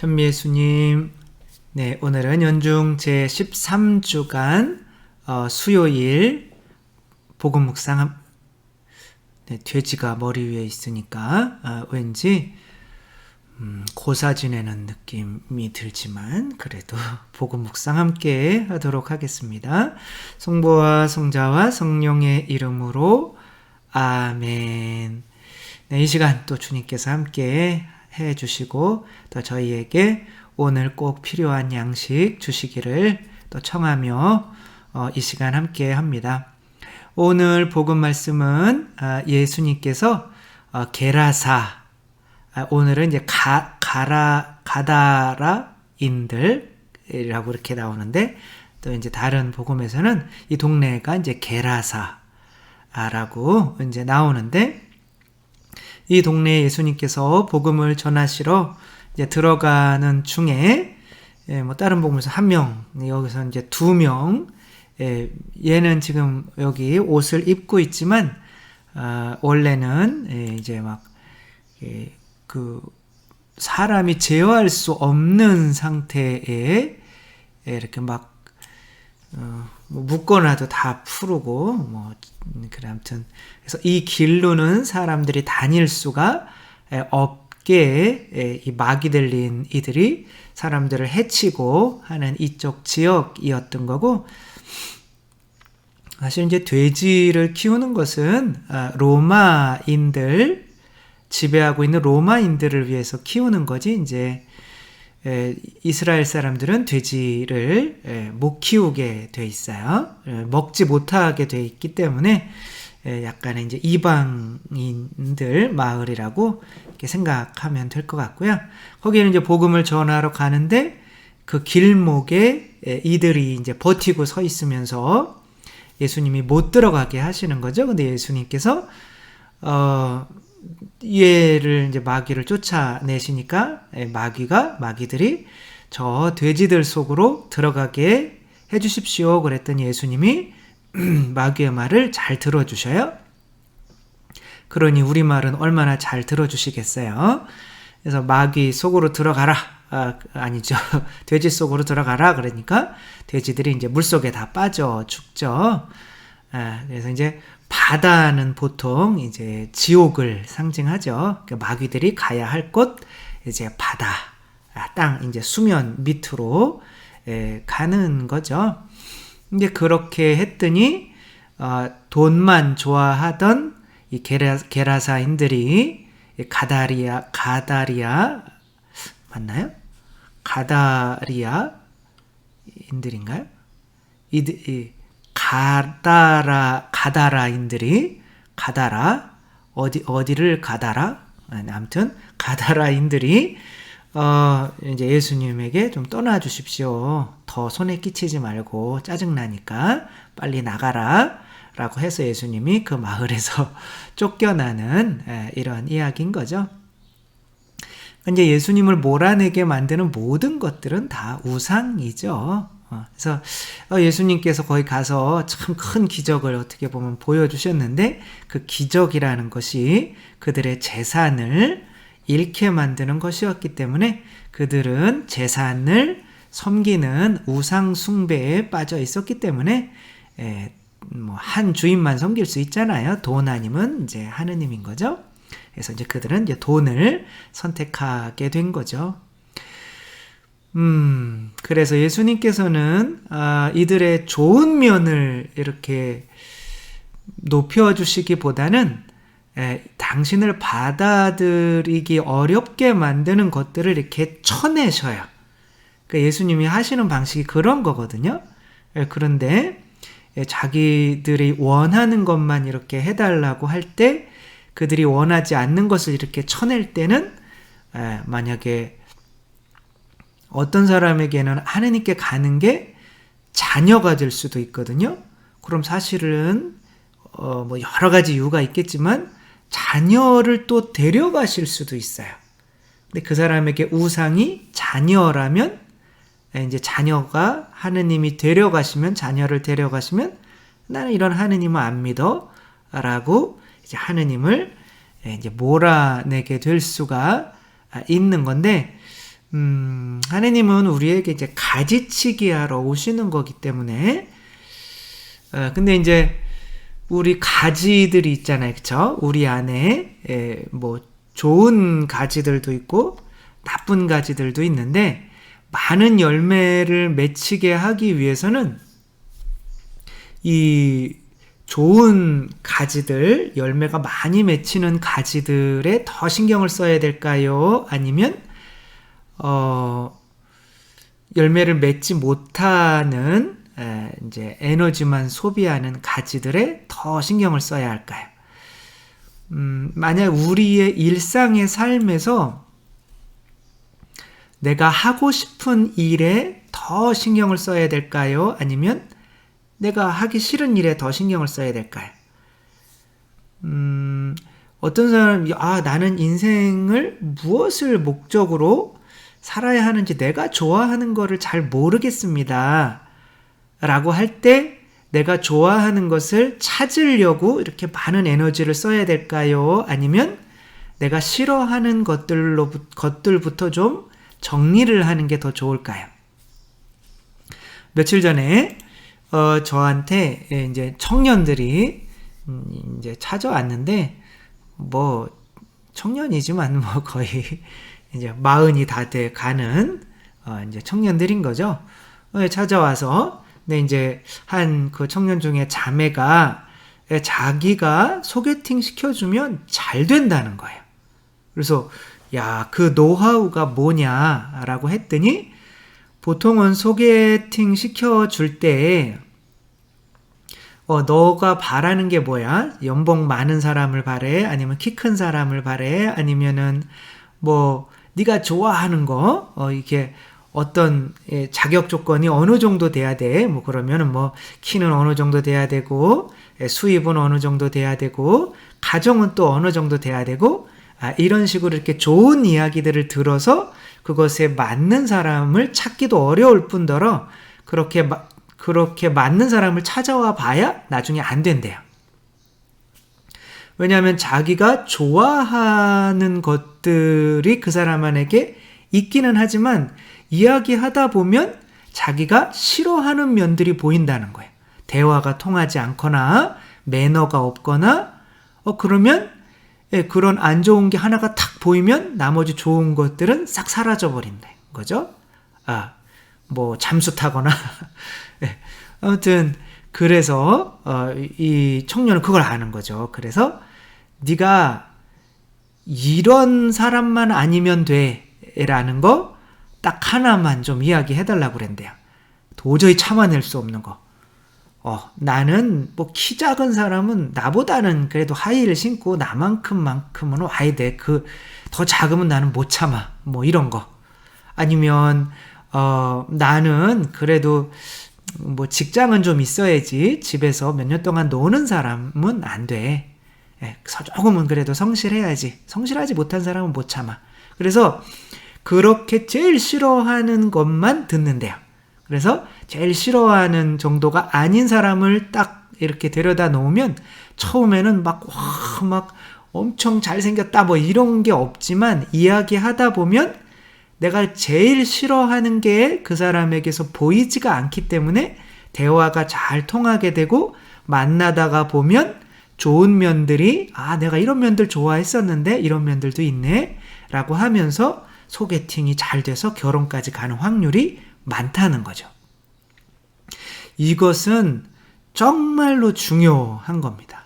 현미예수님, 네, 오늘은 연중 제13주간 수요일 복음 묵상. 네, 돼지가 머리 위에 있으니까 왠지 고사 지내는 느낌이 들지만 그래도 복음 묵상 함께 하도록 하겠습니다. 성부와 성자와 성령의 이름으로 아멘. 네, 이 시간 또 주님께서 함께 해주시고 또 저희에게 오늘 꼭 필요한 양식 주시기를 또 청하며 이 시간 함께 합니다. 오늘 복음 말씀은 예수님께서 게라사, 오늘은 이제 가다라인들이라고 이렇게 나오는데 또 이제 다른 복음에서는 이 동네가 이제 게라사라고 이제 나오는데, 이 동네에 예수님께서 복음을 전하시러 이제 들어가는 중에 뭐 다른 복음에서 한 명, 여기서 이제 2명, 얘는 지금 여기 옷을 입고 있지만 원래는 이제 막 그 사람이 제어할 수 없는 상태에 이렇게 막 뭐 묶어놔도 다 푸르고 뭐 그래, 아무튼 그래서 이 길로는 사람들이 다닐 수가 없게 이 마귀 들린 이들이 사람들을 해치고 하는 이쪽 지역이었던 거고, 사실 이제 돼지를 키우는 것은 로마인들, 지배하고 있는 로마인들을 위해서 키우는 거지, 이제 이스라엘 사람들은 돼지를 못 키우게 돼 있어요. 먹지 못하게 돼 있기 때문에 약간의 이제 이방인들 마을이라고 이렇게 생각하면 될 것 같고요. 거기에는 이제 복음을 전하러 가는데 그 길목에 이들이 이제 버티고 서 있으면서 예수님이 못 들어가게 하시는 거죠. 근데 예수님께서 얘를 이제 마귀를 쫓아내시니까 마귀들이 저 돼지들 속으로 들어가게 해주십시오. 그랬더니 예수님이 마귀의 말을 잘 들어주셔요. 그러니 우리 말은 얼마나 잘 들어주시겠어요. 그래서 마귀 속으로 들어가라. 아니죠. 돼지 속으로 들어가라. 그러니까 돼지들이 이제 물속에 다 빠져 죽죠. 그래서 이제 바다는 보통 이제 지옥을 상징하죠. 그러니까 마귀들이 가야 할 곳, 이제 바다, 땅, 이제 수면 밑으로 가는 거죠. 이제 그렇게 했더니 돈만 좋아하던 이 게라사인들이 가다리아 맞나요? 가다리아인들인가요? 가다라인들이 어디를 가다라? 아무튼 가다라인들이 이제 예수님에게 좀 떠나 주십시오. 더 손에 끼치지 말고 짜증나니까 빨리 나가라 라고 해서 예수님이 그 마을에서 쫓겨나는 이런 이야기인 거죠. 이제 예수님을 몰아내게 만드는 모든 것들은 다 우상이죠. 그래서 예수님께서 거기 가서 참 큰 기적을 어떻게 보면 보여주셨는데, 그 기적이라는 것이 그들의 재산을 잃게 만드는 것이었기 때문에 그들은 재산을 섬기는 우상 숭배에 빠져 있었기 때문에 뭐 한 주인만 섬길 수 있잖아요. 돈 아니면 이제 하느님인 거죠. 그래서 이제 그들은 이제 돈을 선택하게 된 거죠. 그래서 예수님께서는 이들의 좋은 면을 이렇게 높여주시기보다는 당신을 받아들이기 어렵게 만드는 것들을 이렇게 쳐내셔요. 그러니까 예수님이 하시는 방식이 그런 거거든요. 그런데 자기들이 원하는 것만 이렇게 해달라고 할 때, 그들이 원하지 않는 것을 이렇게 쳐낼 때는 만약에 어떤 사람에게는 하느님께 가는 게 자녀가 될 수도 있거든요. 그럼 사실은 뭐 여러 가지 이유가 있겠지만 자녀를 또 데려가실 수도 있어요. 근데 그 사람에게 우상이 자녀라면, 이제 자녀가 하느님이 자녀를 데려가시면 나는 이런 하느님을 안 믿어 라고 이제 하느님을 이제 몰아내게 될 수가 있는 건데, 하느님은 우리에게 이제 가지치기 하러 오시는 거기 때문에, 근데 이제 우리 가지들이 있잖아요. 그쵸? 우리 안에, 뭐, 좋은 가지들도 있고, 나쁜 가지들도 있는데, 많은 열매를 맺히게 하기 위해서는 이 좋은 가지들, 열매가 많이 맺히는 가지들에 더 신경을 써야 될까요? 아니면 열매를 맺지 못하는 이제 에너지만 소비하는 가지들에 더 신경을 써야 할까요? 만약 우리의 일상의 삶에서 내가 하고 싶은 일에 더 신경을 써야 될까요? 아니면 내가 하기 싫은 일에 더 신경을 써야 될까요? 어떤 사람이 나는 인생을 무엇을 목적으로 살아야 하는지 내가 좋아하는 거를 잘 모르겠습니다. 라고 할 때 내가 좋아하는 것을 찾으려고 이렇게 많은 에너지를 써야 될까요? 아니면 내가 싫어하는 것들부터 좀 정리를 하는 게 더 좋을까요? 며칠 전에 저한테 이제 청년들이 이제 찾아왔는데, 뭐 청년이지만 뭐 거의 이제 40이 다 돼 가는 이제 청년들인 거죠. 찾아와서, 근데 이제 한 그 청년 중에 자매가 자기가 소개팅 시켜주면 잘 된다는 거예요. 그래서 야, 그 노하우가 뭐냐라고 했더니, 보통은 소개팅 시켜줄 때 너가 바라는 게 뭐야? 연봉 많은 사람을 바래? 아니면 키 큰 사람을 바래? 아니면은 뭐 네가 좋아하는 거 이렇게 어떤 자격 조건이 어느 정도 돼야 돼? 뭐 그러면은 뭐 키는 어느 정도 돼야 되고, 수입은 어느 정도 돼야 되고, 가정은 또 어느 정도 돼야 되고, 이런 식으로 이렇게 좋은 이야기들을 들어서 그것에 맞는 사람을 찾기도 어려울 뿐더러 그렇게 맞는 사람을 찾아와 봐야 나중에 안 된대요. 왜냐하면 자기가 좋아하는 것들이 그 사람에게 있기는 하지만 이야기하다 보면 자기가 싫어하는 면들이 보인다는 거예요. 대화가 통하지 않거나 매너가 없거나 그러면 그런 안 좋은 게 하나가 탁 보이면 나머지 좋은 것들은 싹 사라져 버린다 거죠. 뭐 잠수 타거나 아무튼 그래서 이 청년은 그걸 아는 거죠. 그래서 네가 이런 사람만 아니면 돼라는 거 딱 하나만 좀 이야기해달라고 그랬대요. 도저히 참아낼 수 없는 거. 나는 뭐 키 작은 사람은 나보다는 그래도 하이힐을 신고 나만큼은 와야 돼. 더 작으면 나는 못 참아. 뭐 이런 거. 아니면 나는 그래도 뭐 직장은 좀 있어야지 집에서 몇 년 동안 노는 사람은 안 돼. 조금은 그래도 성실해야지. 성실하지 못한 사람은 못 참아. 그래서 그렇게 제일 싫어하는 것만 듣는데요. 그래서 제일 싫어하는 정도가 아닌 사람을 딱 이렇게 데려다 놓으면 처음에는 막 엄청 잘생겼다 뭐 이런 게 없지만 이야기하다 보면 내가 제일 싫어하는 게 그 사람에게서 보이지가 않기 때문에 대화가 잘 통하게 되고, 만나다가 보면 좋은 면들이 내가 이런 면들 좋아했었는데 이런 면들도 있네 라고 하면서 소개팅이 잘 돼서 결혼까지 가는 확률이 많다는 거죠. 이것은 정말로 중요한 겁니다.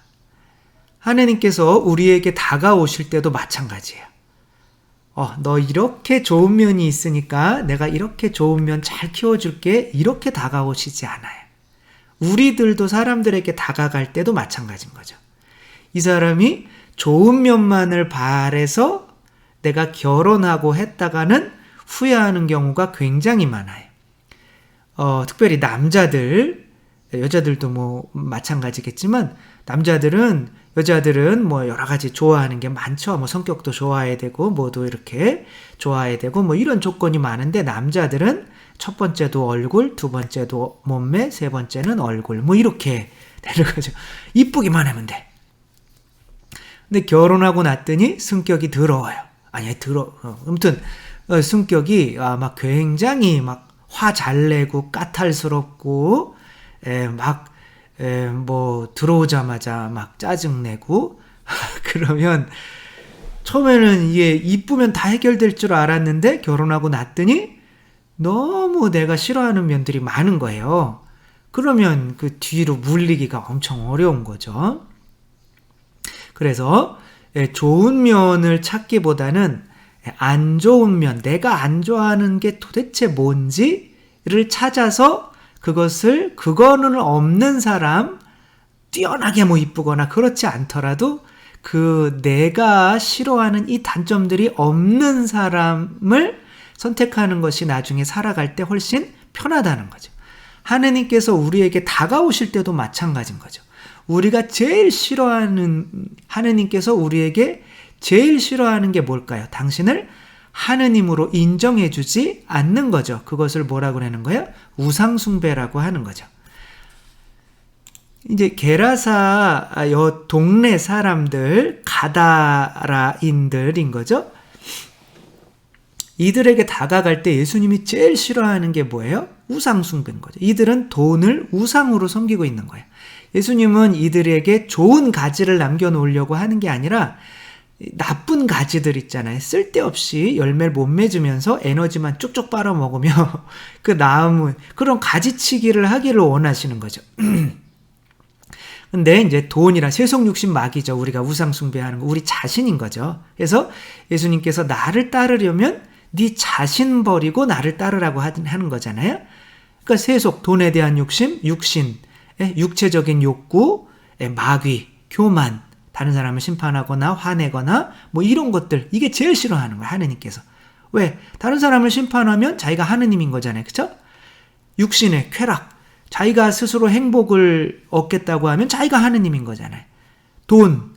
하나님께서 우리에게 다가오실 때도 마찬가지예요. 너 이렇게 좋은 면이 있으니까 내가 이렇게 좋은 면 잘 키워줄게, 이렇게 다가오시지 않아요. 우리들도 사람들에게 다가갈 때도 마찬가지인 거죠. 이 사람이 좋은 면만을 바라서 내가 결혼하고 했다가는 후회하는 경우가 굉장히 많아요. 특별히 남자들, 여자들도 뭐 마찬가지겠지만 여자들은 뭐 여러 가지 좋아하는 게 많죠. 뭐 성격도 좋아야 되고 뭐도 이렇게 좋아야 되고 뭐 이런 조건이 많은데, 남자들은 첫 번째도 얼굴, 두 번째도 몸매, 세 번째는 얼굴 뭐 이렇게 되는 거죠. 이쁘기만 하면 돼. 근데 결혼하고 났더니 성격이 더러워요. 아무튼 성격이 막 굉장히 막 화 잘 내고 까탈스럽고 뭐 들어오자마자 막 짜증내고 그러면 처음에는 이게 이쁘면 다 해결될 줄 알았는데 결혼하고 났더니 너무 내가 싫어하는 면들이 많은 거예요. 그러면 그 뒤로 물리기가 엄청 어려운 거죠. 그래서 좋은 면을 찾기보다는 안 좋은 면, 내가 안 좋아하는 게 도대체 뭔지를 찾아서 그거는 없는 사람, 뛰어나게 뭐 이쁘거나 그렇지 않더라도 그 내가 싫어하는 이 단점들이 없는 사람을 선택하는 것이 나중에 살아갈 때 훨씬 편하다는 거죠. 하느님께서 우리에게 다가오실 때도 마찬가지인 거죠. 우리가 제일 싫어하는, 하느님께서 우리에게 제일 싫어하는 게 뭘까요? 당신을 하느님으로 인정해주지 않는 거죠. 그것을 뭐라고 하는 거예요? 우상숭배라고 하는 거죠. 이제 게라사 동네 사람들, 가다라인들인 거죠. 이들에게 다가갈 때 예수님이 제일 싫어하는 게 뭐예요? 우상숭배인 거죠. 이들은 돈을 우상으로 섬기고 있는 거예요. 예수님은 이들에게 좋은 가지를 남겨놓으려고 하는 게 아니라 나쁜 가지들 있잖아요. 쓸데없이 열매를 못 맺으면서 에너지만 쭉쭉 빨아먹으며 그 나무, 그런 가지치기를 하기를 원하시는 거죠. 근데 이제 돈이라 세속육신 마귀죠. 우리가 우상숭배하는 거, 우리 자신인 거죠. 그래서 예수님께서 나를 따르려면 네 자신 버리고 나를 따르라고 하는 거잖아요. 그러니까 세속, 돈에 대한 욕심, 육신, 육체적인 욕구, 마귀, 교만, 다른 사람을 심판하거나 화내거나 뭐 이런 것들, 이게 제일 싫어하는 거예요. 하느님께서. 왜? 다른 사람을 심판하면 자기가 하느님인 거잖아요. 그렇죠? 육신의 쾌락, 자기가 스스로 행복을 얻겠다고 하면 자기가 하느님인 거잖아요. 돈,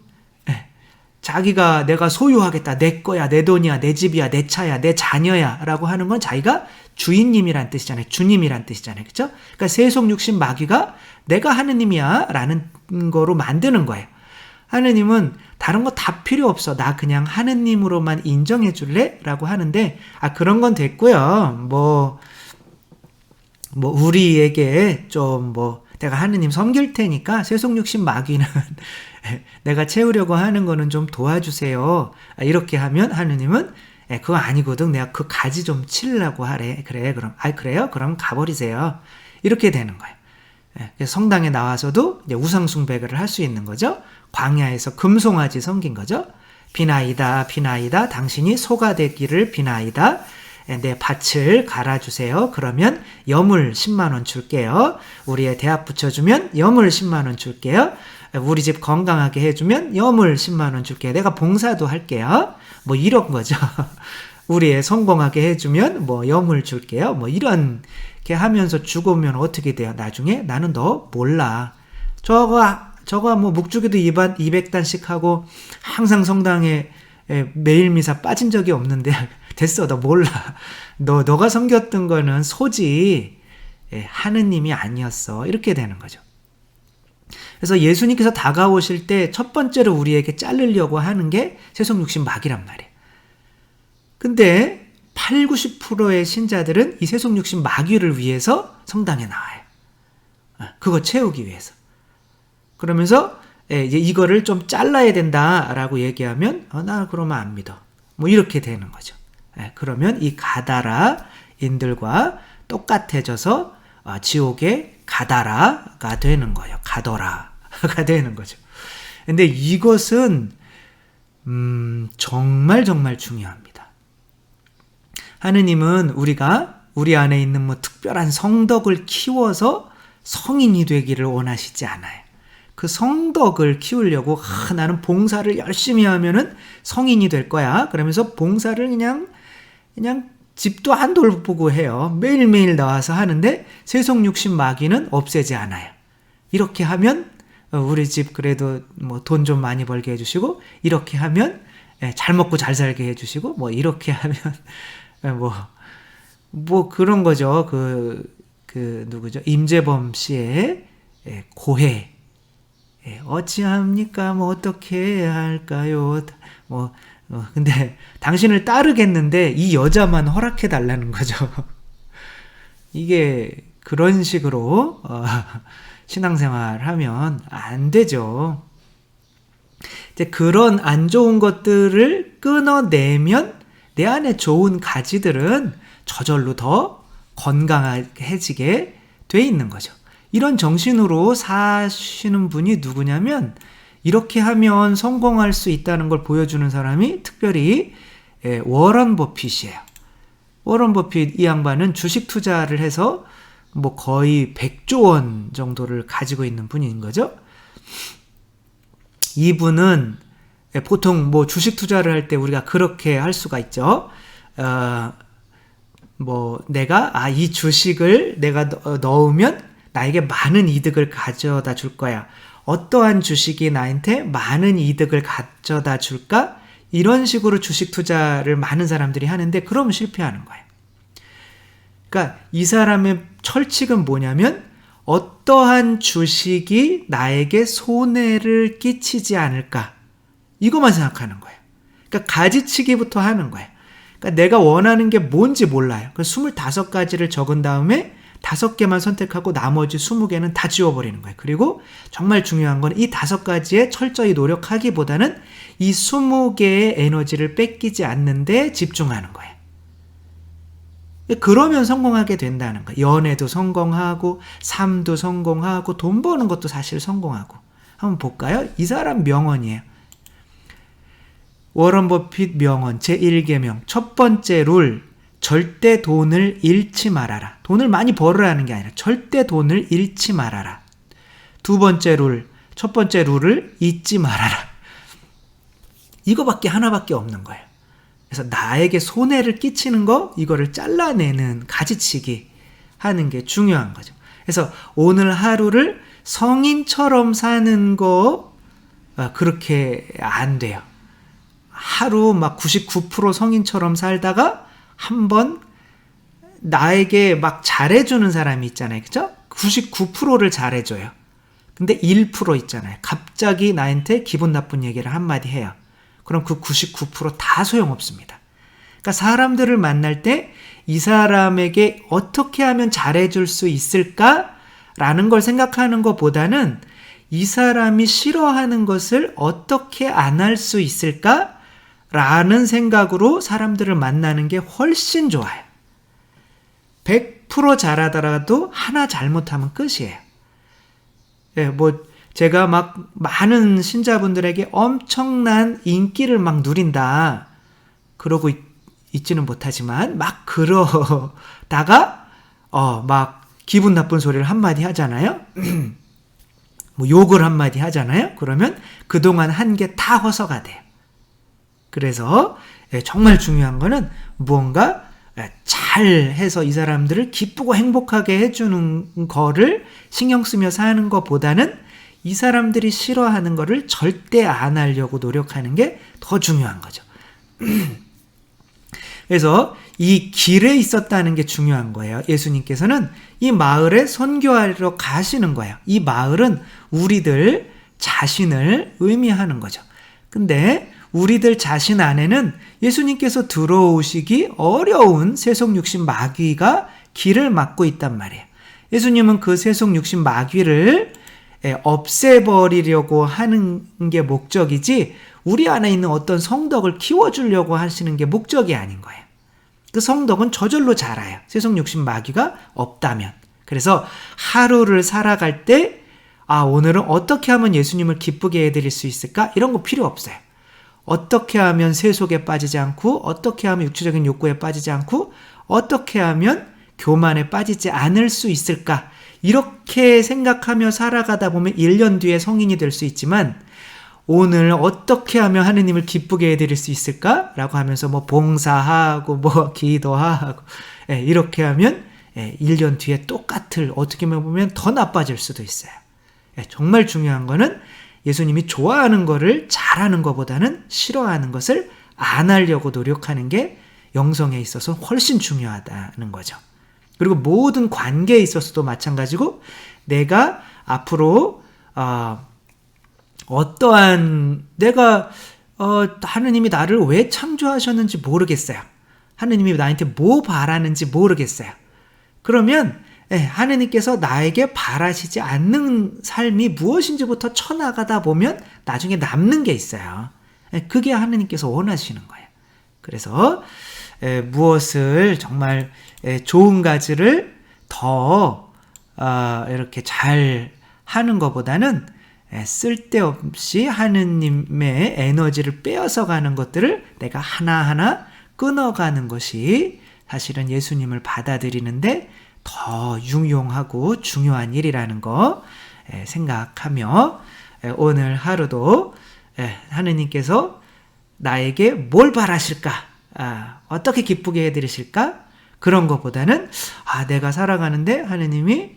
자기가 내가 소유하겠다, 내 거야, 내 돈이야, 내 집이야, 내 차야, 내 자녀야 라고 하는 건 자기가 주인님이란 뜻이잖아요. 주님이란 뜻이잖아요. 그렇죠? 그러니까 세속 육신 마귀가 내가 하느님이야 라는 거로 만드는 거예요. 하느님은 다른 거 다 필요 없어. 나 그냥 하느님으로만 인정해 줄래? 라고 하는데 그런 건 됐고요. 뭐 우리에게 좀 내가 하느님 섬길 테니까 세속 육신 마귀는 내가 채우려고 하는 거는 좀 도와주세요. 이렇게 하면 하느님은 그거 아니거든. 내가 그 가지 좀 치려고 하래. 그래. 그럼 그래요? 그럼 가버리세요. 이렇게 되는 거예요. 그래서 성당에 나와서도 이제 우상숭배를 할 수 있는 거죠. 광야에서 금송아지 섬긴 거죠. 비나이다, 비나이다. 당신이 소가 되기를 비나이다. 내 밭을 갈아주세요. 그러면 여물 10만 원 줄게요. 우리의 대학 붙여주면 여물 10만 원 줄게요. 우리 집 건강하게 해주면 여물 10만 원 줄게요. 내가 봉사도 할게요. 뭐 이런 거죠. 우리의 성공하게 해주면 뭐 여물 줄게요. 뭐 이렇게 하면서 죽으면 어떻게 돼요? 나중에 나는 너 몰라. 저거 뭐 묵주기도 200단씩 하고 항상 성당에 매일 미사 빠진 적이 없는데 됐어, 너 몰라. 너가 섬겼던 거는 소지 하느님이 아니었어. 이렇게 되는 거죠. 그래서 예수님께서 다가오실 때 첫 번째로 우리에게 자르려고 하는 게 세속 육신 마귀란 말이에요. 근데 80-90%의 신자들은 이 세속 육신 마귀를 위해서 성당에 나와요. 그거 채우기 위해서. 그러면서 이제 이거를 좀 잘라야 된다라고 얘기하면 나 그러면 안 믿어. 뭐 이렇게 되는 거죠. 그러면 이 가다라인들과 똑같아져서 지옥의 가다라가 되는 거예요. 가더라가 되는 거죠. 근데 이것은 정말 중요합니다. 하느님은 우리 안에 있는 뭐 특별한 성덕을 키워서 성인이 되기를 원하시지 않아요. 그 성덕을 키우려고 나는 봉사를 열심히 하면은 성인이 될 거야. 그러면서 봉사를 그냥 집도 안 돌보고 해요. 매일매일 나와서 하는데 세속 육신 마귀는 없애지 않아요. 이렇게 하면 우리 집 그래도 뭐 돈 좀 많이 벌게 해주시고, 이렇게 하면 잘 먹고 잘 살게 해주시고, 뭐 이렇게 하면 뭐 그런 거죠. 누구죠? 임재범 씨의 고해. 어찌합니까? 뭐 어떻게 할까요? 뭐 근데 당신을 따르겠는데 이 여자만 허락해 달라는 거죠. 이게 그런 식으로 신앙생활 하면 안 되죠. 이제 그런 안 좋은 것들을 끊어내면 내 안에 좋은 가지들은 저절로 더 건강해지게 돼 있는 거죠. 이런 정신으로 사시는 분이 누구냐면, 이렇게 하면 성공할 수 있다는 걸 보여주는 사람이 특별히 워런 버핏이에요. 워런 버핏 이 양반은 주식 투자를 해서 뭐 거의 100조 원 정도를 가지고 있는 분인 거죠. 이분은 보통 뭐 주식 투자를 할 때 우리가 그렇게 할 수가 있죠. 뭐 내가 이 주식을 내가 넣으면 나에게 많은 이득을 가져다 줄 거야. 어떠한 주식이 나한테 많은 이득을 가져다 줄까? 이런 식으로 주식 투자를 많은 사람들이 하는데, 그러면 실패하는 거예요. 그러니까 이 사람의 철칙은 뭐냐면, 어떠한 주식이 나에게 손해를 끼치지 않을까? 이것만 생각하는 거예요. 그러니까 가지치기부터 하는 거예요. 그러니까 내가 원하는 게 뭔지 몰라요. 그래서 25가지를 적은 다음에 5개만 선택하고 나머지 20개는 다 지워버리는 거예요. 그리고 정말 중요한 건 이 5가지에 철저히 노력하기보다는 이 20개의 에너지를 뺏기지 않는 데 집중하는 거예요. 그러면 성공하게 된다는 거예요. 연애도 성공하고, 삶도 성공하고, 돈 버는 것도 사실 성공하고. 한번 볼까요? 이 사람 명언이에요. 워런 버핏 명언 제1계명 첫 번째 룰, 절대 돈을 잃지 말아라. 돈을 많이 벌으라는 게 아니라 절대 돈을 잃지 말아라. 두 번째 룰, 첫 번째 룰을 잊지 말아라. 이거밖에 하나밖에 없는 거예요. 그래서 나에게 손해를 끼치는 거, 이거를 잘라내는 가지치기 하는 게 중요한 거죠. 그래서 오늘 하루를 성인처럼 사는 거 그렇게 안 돼요. 하루 막 99% 성인처럼 살다가 한번 나에게 막 잘해주는 사람이 있잖아요. 그죠? 99%를 잘해줘요. 근데 1% 있잖아요. 갑자기 나한테 기분 나쁜 얘기를 한마디 해요. 그럼 그 99% 다 소용없습니다. 그러니까 사람들을 만날 때 이 사람에게 어떻게 하면 잘해줄 수 있을까라는 걸 생각하는 것보다는 이 사람이 싫어하는 것을 어떻게 안 할 수 있을까라는 생각으로 사람들을 만나는 게 훨씬 좋아요. 100% 잘하더라도 하나 잘못하면 끝이에요. 예, 뭐 제가 막 많은 신자분들에게 엄청난 인기를 막 누린다 그러고 있지는 못하지만, 막 그러다가 막 기분 나쁜 소리를 한마디 하잖아요. 뭐 욕을 한마디 하잖아요. 그러면 그동안 한 게 다 허서가 돼요. 그래서 정말 중요한 거는 무언가 잘 해서 이 사람들을 기쁘고 행복하게 해주는 거를 신경 쓰며 사는 것보다는 이 사람들이 싫어하는 거를 절대 안 하려고 노력하는 게 더 중요한 거죠. 그래서 이 길에 있었다는 게 중요한 거예요. 예수님께서는 이 마을에 선교하러 가시는 거예요. 이 마을은 우리들 자신을 의미하는 거죠. 근데 우리들 자신 안에는 예수님께서 들어오시기 어려운 세속육신 마귀가 길을 막고 있단 말이에요. 예수님은 그 세속육신 마귀를 없애버리려고 하는 게 목적이지, 우리 안에 있는 어떤 성덕을 키워주려고 하시는 게 목적이 아닌 거예요. 그 성덕은 저절로 자라요. 세속육신 마귀가 없다면. 그래서 하루를 살아갈 때 오늘은 어떻게 하면 예수님을 기쁘게 해드릴 수 있을까? 이런 거 필요 없어요. 어떻게 하면 세속에 빠지지 않고, 어떻게 하면 육체적인 욕구에 빠지지 않고, 어떻게 하면 교만에 빠지지 않을 수 있을까? 이렇게 생각하며 살아가다 보면 1년 뒤에 성인이 될 수 있지만, 오늘 어떻게 하면 하느님을 기쁘게 해드릴 수 있을까? 라고 하면서 뭐 봉사하고 뭐 기도하고 이렇게 하면 1년 뒤에 똑같을, 어떻게 보면 더 나빠질 수도 있어요. 정말 중요한 거는 예수님이 좋아하는 거를 잘하는 것보다는 싫어하는 것을 안 하려고 노력하는 게 영성에 있어서 훨씬 중요하다는 거죠. 그리고 모든 관계에 있어서도 마찬가지고, 내가 앞으로 어떠한, 내가 하느님이 나를 왜 창조하셨는지 모르겠어요. 하느님이 나한테 뭐 바라는지 모르겠어요. 그러면 하느님께서 나에게 바라시지 않는 삶이 무엇인지부터 쳐나가다 보면 나중에 남는 게 있어요. 그게 하느님께서 원하시는 거예요. 그래서 무엇을 정말 좋은 가지를 더 이렇게 잘 하는 것보다는 쓸데없이 하느님의 에너지를 빼앗아 가는 것들을 내가 하나하나 끊어가는 것이 사실은 예수님을 받아들이는데 더 유용하고 중요한 일이라는 거 생각하며 오늘 하루도 하느님께서 나에게 뭘 바라실까? 어떻게 기쁘게 해드리실까? 그런 것보다는 내가 살아가는데 하느님이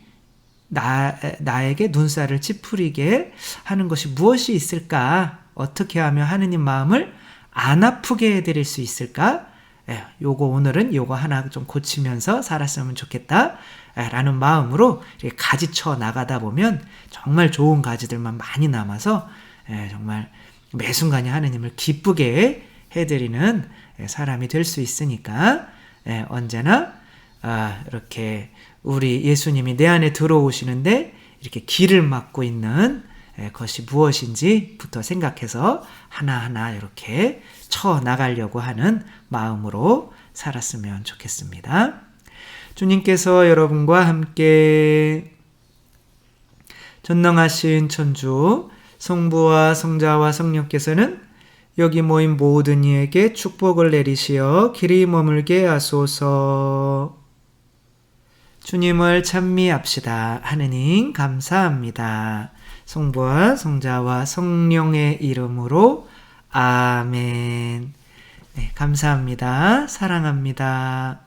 나에게 눈살을 찌푸리게 하는 것이 무엇이 있을까? 어떻게 하면 하느님 마음을 안 아프게 해드릴 수 있을까? 요거 오늘은 요거 하나 좀 고치면서 살았으면 좋겠다 라는 마음으로 이렇게 가지쳐 나가다 보면 정말 좋은 가지들만 많이 남아서 정말 매 순간에 하느님을 기쁘게 해드리는 사람이 될 수 있으니까 언제나 이렇게 우리 예수님이 내 안에 들어오시는데 이렇게 길을 막고 있는 것이 무엇인지부터 생각해서 하나하나 이렇게 쳐나가려고 하는 마음으로 살았으면 좋겠습니다. 주님께서 여러분과 함께 전능하신 천주 성부와 성자와 성령께서는 여기 모인 모든 이에게 축복을 내리시어 길이 머물게 하소서. 주님을 찬미합시다. 하느님 감사합니다. 성부와 성자와 성령의 이름으로 아멘. 감사합니다. 사랑합니다.